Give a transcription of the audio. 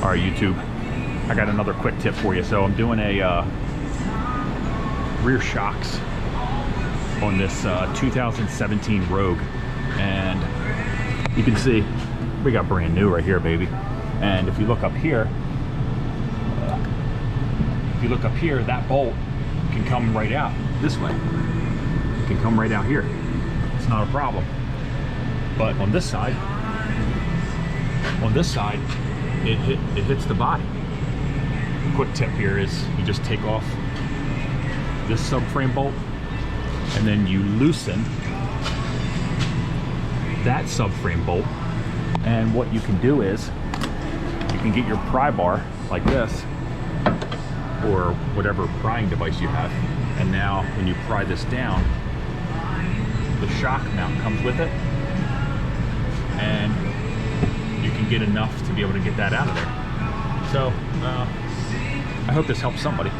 All right, YouTube, I got another quick tip for you. So I'm doing a rear shocks on this 2017 Rogue, and you can see we got brand new right here, baby. And if you look up here, that bolt can come right out this way. It can come right out here. It's not a problem. But on this side, it hits the body. Quick tip here is you just take off this subframe bolt and then you loosen that subframe bolt, and what you can do is you can get your pry bar like this or whatever prying device you have, and now when you pry this down, the shock mount comes with it, and you can get enough to be able to get that out of there. So I hope this helps somebody.